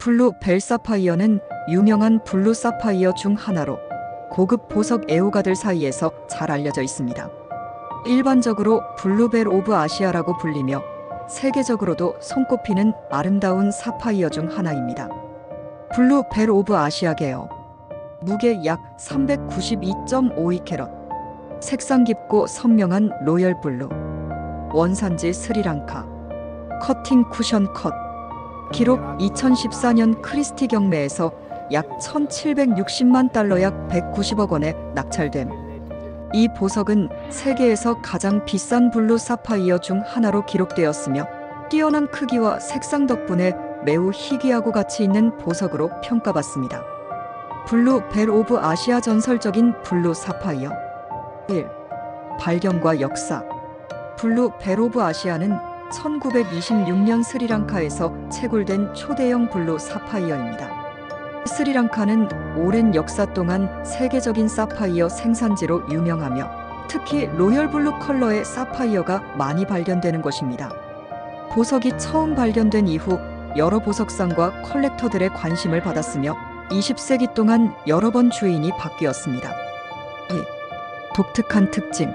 블루 벨 사파이어는 유명한 블루 사파이어 중 하나로 고급 보석 애호가들 사이에서 잘 알려져 있습니다. 일반적으로 블루벨 오브 아시아라고 불리며 세계적으로도 손꼽히는 아름다운 사파이어 중 하나입니다. 블루벨 오브 아시아계요. 무게 약 392.52캐럿. 색상 깊고 선명한 로열 블루. 원산지 스리랑카. 커팅 쿠션 컷. 기록 2014년 크리스티 경매에서 약 1,760만 달러 약 190억 원에 낙찰됨. 이 보석은 세계에서 가장 비싼 블루 사파이어 중 하나로 기록되었으며 뛰어난 크기와 색상 덕분에 매우 희귀하고 가치 있는 보석으로 평가받습니다. 블루 벨 오브 아시아 전설적인 블루 사파이어. 1. 발견과 역사. 블루 벨 오브 아시아는 1926년 스리랑카에서 채굴된 초대형 블루 사파이어입니다. 스리랑카는 오랜 역사 동안 세계적인 사파이어 생산지로 유명하며 특히 로열 블루 컬러의 사파이어가 많이 발견되는 곳입니다. 보석이 처음 발견된 이후 여러 보석상과 컬렉터들의 관심을 받았으며 20세기 동안 여러 번 주인이 바뀌었습니다. 2. 독특한 특징.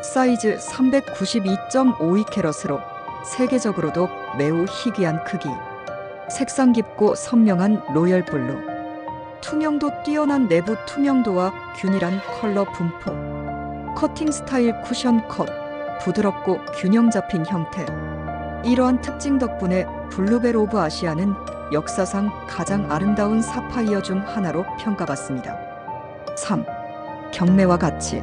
사이즈 392.52캐럿으로 세계적으로도 매우 희귀한 크기. 색상 깊고 선명한 로열 블루. 투명도 뛰어난 내부 투명도와 균일한 컬러 분포. 커팅 스타일 쿠션 컷. 부드럽고 균형 잡힌 형태. 이러한 특징 덕분에 블루벨 오브 아시아는 역사상 가장 아름다운 사파이어 중 하나로 평가받습니다. 3. 경매와 가치.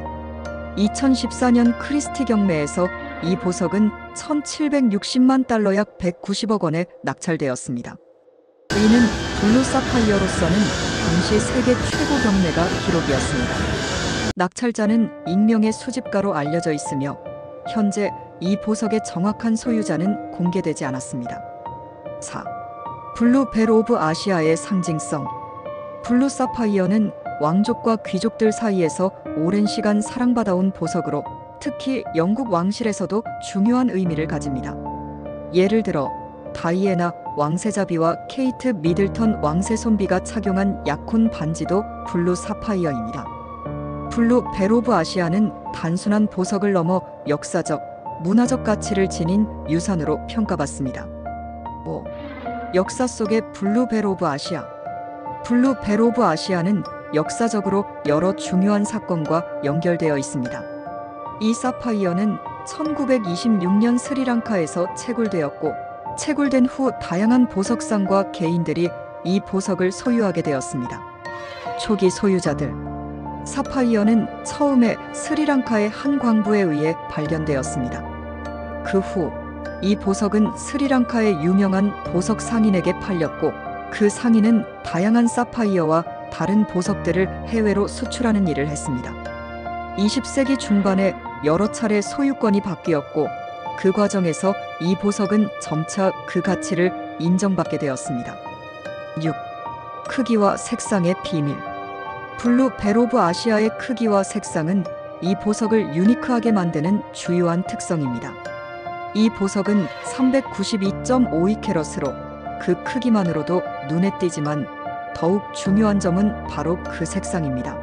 2014년 크리스티 경매에서 이 보석은 1,760만 달러 약 190억 원에 낙찰되었습니다. 이는 블루 사파이어로서는 당시 세계 최고 경매가 기록이었습니다. 낙찰자는 익명의 수집가로 알려져 있으며 현재 이 보석의 정확한 소유자는 공개되지 않았습니다. 4. 블루 벨 오브 아시아의 상징성. 블루 사파이어는 왕족과 귀족들 사이에서 오랜 시간 사랑받아온 보석으로 특히 영국 왕실에서도 중요한 의미를 가집니다. 예를 들어 다이애나 왕세자비와 케이트 미들턴 왕세 손비가 착용한 약혼 반지도 블루 사파이어입니다. 블루 벨 오브 아시아는 단순한 보석을 넘어 역사적, 문화적 가치를 지닌 유산으로 평가받습니다. 5. 역사 속의 블루 벨 오브 아시아. 블루 벨 오브 아시아는 역사적으로 여러 중요한 사건과 연결되어 있습니다. 이 사파이어는 1926년 스리랑카에서 채굴되었고 채굴된 후 다양한 보석상과 개인들이 이 보석을 소유하게 되었습니다. 초기 소유자들. 사파이어는 처음에 스리랑카의 한 광부에 의해 발견되었습니다. 그 후 이 보석은 스리랑카의 유명한 보석 상인에게 팔렸고 그 상인은 다양한 사파이어와 다른 보석들을 해외로 수출하는 일을 했습니다. 20세기 중반에 여러 차례 소유권이 바뀌었고 그 과정에서 이 보석은 점차 그 가치를 인정받게 되었습니다. 6. 크기와 색상의 비밀. 블루 벨 오브 아시아의 크기와 색상은 이 보석을 유니크하게 만드는 주요한 특성입니다. 이 보석은 392.52캐럿으로 그 크기만으로도 눈에 띄지만 더욱 중요한 점은 바로 그 색상입니다.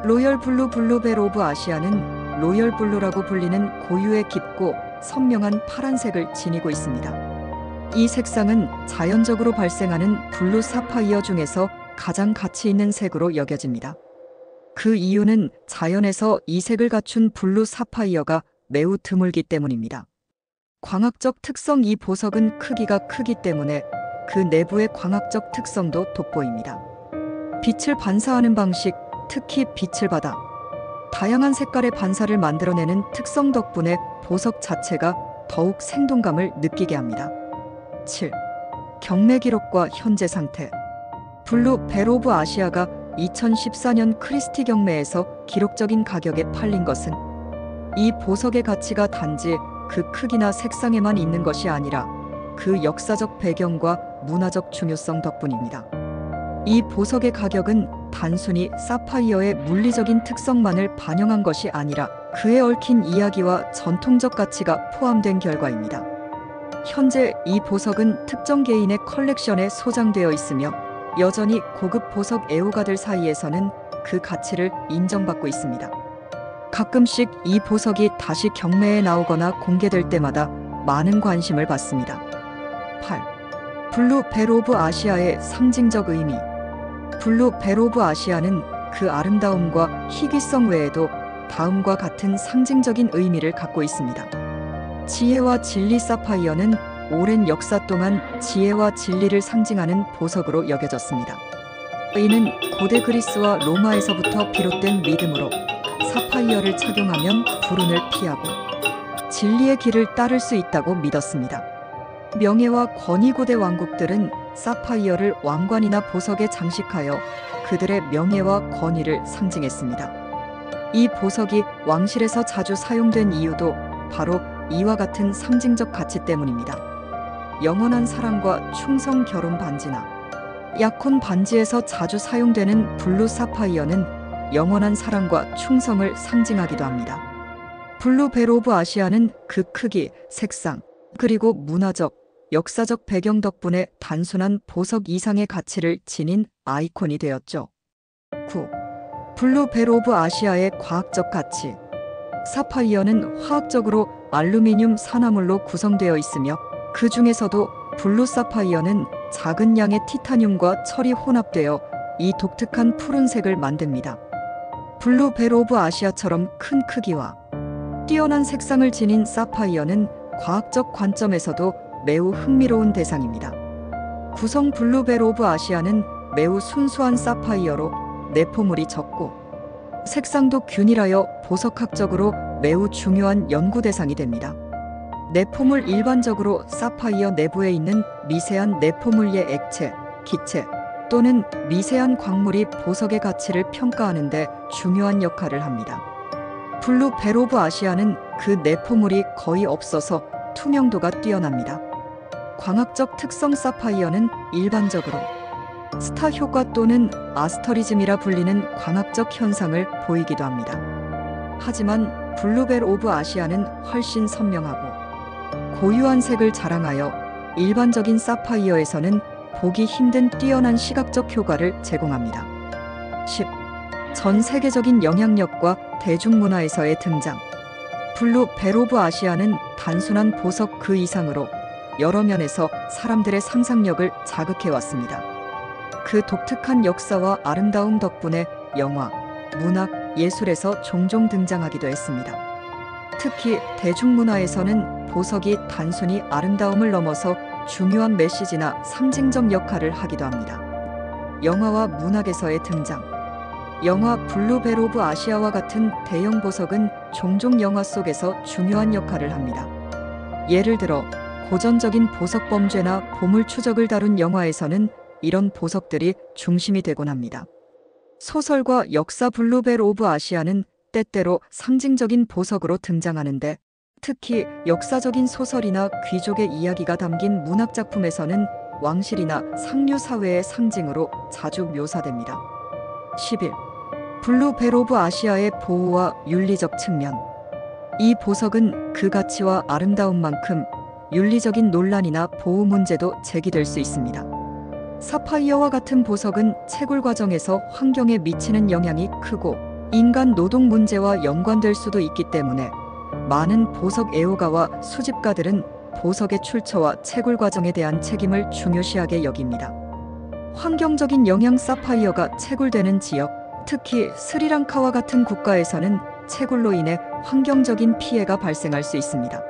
로열 블루 블루벨 오브 아시아는 로열 블루라고 불리는 고유의 깊고 선명한 파란색을 지니고 있습니다. 이 색상은 자연적으로 발생하는 블루 사파이어 중에서 가장 가치 있는 색으로 여겨집니다. 그 이유는 자연에서 이 색을 갖춘 블루 사파이어가 매우 드물기 때문입니다. 광학적 특성. 이 보석은 크기가 크기 때문에 그 내부의 광학적 특성도 돋보입니다. 빛을 반사하는 방식, 특히 빛을 받아 다양한 색깔의 반사를 만들어내는 특성 덕분에 보석 자체가 더욱 생동감을 느끼게 합니다. 7. 경매 기록과 현재 상태. 블루 벨 오브 아시아가 2014년 크리스티 경매에서 기록적인 가격에 팔린 것은 이 보석의 가치가 단지 그 크기나 색상에만 있는 것이 아니라 그 역사적 배경과 문화적 중요성 덕분입니다. 이 보석의 가격은 단순히 사파이어의 물리적인 특성만을 반영한 것이 아니라 그에 얽힌 이야기와 전통적 가치가 포함된 결과입니다. 현재 이 보석은 특정 개인의 컬렉션에 소장되어 있으며 여전히 고급 보석 애호가들 사이에서는 그 가치를 인정받고 있습니다. 가끔씩 이 보석이 다시 경매에 나오거나 공개될 때마다 많은 관심을 받습니다. 8. 블루 벨 오브 아시아의 상징적 의미. 블루 벨 오브 아시아는 그 아름다움과 희귀성 외에도 다음과 같은 상징적인 의미를 갖고 있습니다. 지혜와 진리. 사파이어는 오랜 역사 동안 지혜와 진리를 상징하는 보석으로 여겨졌습니다. 이는 고대 그리스와 로마에서부터 비롯된 믿음으로 사파이어를 착용하면 불운을 피하고 진리의 길을 따를 수 있다고 믿었습니다. 명예와 권위. 고대 왕국들은 사파이어를 왕관이나 보석에 장식하여 그들의 명예와 권위를 상징했습니다. 이 보석이 왕실에서 자주 사용된 이유도 바로 이와 같은 상징적 가치 때문입니다. 영원한 사랑과 충성. 결혼 반지나 약혼 반지에서 자주 사용되는 블루 사파이어는 영원한 사랑과 충성을 상징하기도 합니다. 블루 벨 오브 아시아는 그 크기, 색상, 그리고 문화적, 역사적 배경 덕분에 단순한 보석 이상의 가치를 지닌 아이콘이 되었죠. 9. 블루 벨 오브 아시아의 과학적 가치. 사파이어는 화학적으로 알루미늄 산화물로 구성되어 있으며 그 중에서도 블루 사파이어는 작은 양의 티타늄과 철이 혼합되어 이 독특한 푸른색을 만듭니다. 블루 벨 오브 아시아처럼 큰 크기와 뛰어난 색상을 지닌 사파이어는 과학적 관점에서도 매우 흥미로운 대상입니다. 구성. 블루 벨 오브 아시아는 매우 순수한 사파이어로 내포물이 적고 색상도 균일하여 보석학적으로 매우 중요한 연구 대상이 됩니다. 내포물. 일반적으로 사파이어 내부에 있는 미세한 내포물의 액체, 기체 또는 미세한 광물이 보석의 가치를 평가하는 데 중요한 역할을 합니다. 블루 벨 오브 아시아는 그 내포물이 거의 없어서 투명도가 뛰어납니다. 광학적 특성. 사파이어는 일반적으로 스타 효과 또는 아스터리즘이라 불리는 광학적 현상을 보이기도 합니다. 하지만 블루 벨 오브 아시아는 훨씬 선명하고 고유한 색을 자랑하여 일반적인 사파이어에서는 보기 힘든 뛰어난 시각적 효과를 제공합니다. 10. 전 세계적인 영향력과 대중문화에서의 등장. 블루 벨 오브 아시아는 단순한 보석 그 이상으로 여러 면에서 사람들의 상상력을 자극해왔습니다. 그 독특한 역사와 아름다움 덕분에 영화, 문학, 예술에서 종종 등장하기도 했습니다. 특히 대중문화에서는 보석이 단순히 아름다움을 넘어서 중요한 메시지나 상징적 역할을 하기도 합니다. 영화와 문학에서의 등장. 영화 블루 벨 오브 아시아와 같은 대형 보석은 종종 영화 속에서 중요한 역할을 합니다. 예를 들어 고전적인 보석 범죄나 보물 추적을 다룬 영화에서는 이런 보석들이 중심이 되곤 합니다. 소설과 역사. 블루 벨 오브 아시아는 때때로 상징적인 보석으로 등장하는데 특히 역사적인 소설이나 귀족의 이야기가 담긴 문학작품에서는 왕실이나 상류 사회의 상징으로 자주 묘사됩니다. 11. 블루 벨 오브 아시아의 보호와 윤리적 측면. 이 보석은 그 가치와 아름다움만큼 윤리적인 논란이나 보호 문제도 제기될 수 있습니다. 사파이어와 같은 보석은 채굴 과정에서 환경에 미치는 영향이 크고 인간 노동 문제와 연관될 수도 있기 때문에 많은 보석 애호가와 수집가들은 보석의 출처와 채굴 과정에 대한 책임을 중요시하게 여깁니다. 환경적인 영향. 사파이어가 채굴되는 지역, 특히 스리랑카와 같은 국가에서는 채굴로 인해 환경적인 피해가 발생할 수 있습니다.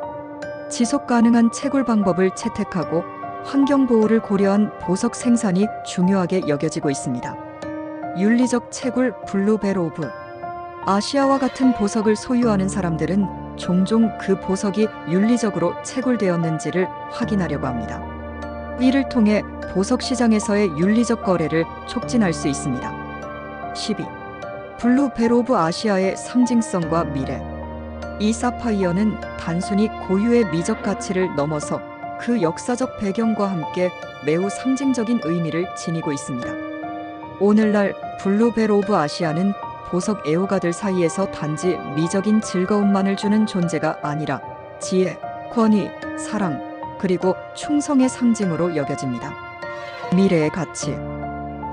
지속 가능한 채굴 방법을 채택하고 환경 보호를 고려한 보석 생산이 중요하게 여겨지고 있습니다. 윤리적 채굴. 블루 벨 오브 아시아와 같은 보석을 소유하는 사람들은 종종 그 보석이 윤리적으로 채굴되었는지를 확인하려고 합니다. 이를 통해 보석 시장에서의 윤리적 거래를 촉진할 수 있습니다. 12. 블루 벨 오브 아시아의 상징성과 미래. 이 사파이어는 단순히 고유의 미적 가치를 넘어서 그 역사적 배경과 함께 매우 상징적인 의미를 지니고 있습니다. 오늘날 블루 벨 오브 아시아는 보석 애호가들 사이에서 단지 미적인 즐거움만을 주는 존재가 아니라 지혜, 권위, 사랑, 그리고 충성의 상징으로 여겨집니다. 미래의 가치.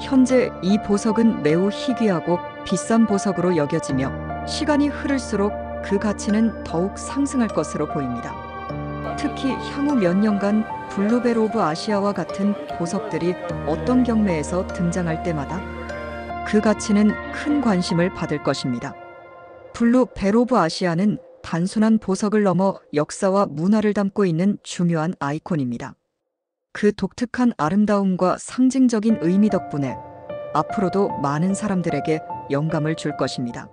현재 이 보석은 매우 희귀하고 비싼 보석으로 여겨지며 시간이 흐를수록 그 가치는 더욱 상승할 것으로 보입니다. 특히 향후 몇 년간 블루벨 오브 아시아와 같은 보석들이 어떤 경매에서 등장할 때마다 그 가치는 큰 관심을 받을 것입니다. 블루벨 오브 아시아는 단순한 보석을 넘어 역사와 문화를 담고 있는 중요한 아이콘입니다. 그 독특한 아름다움과 상징적인 의미 덕분에 앞으로도 많은 사람들에게 영감을 줄 것입니다.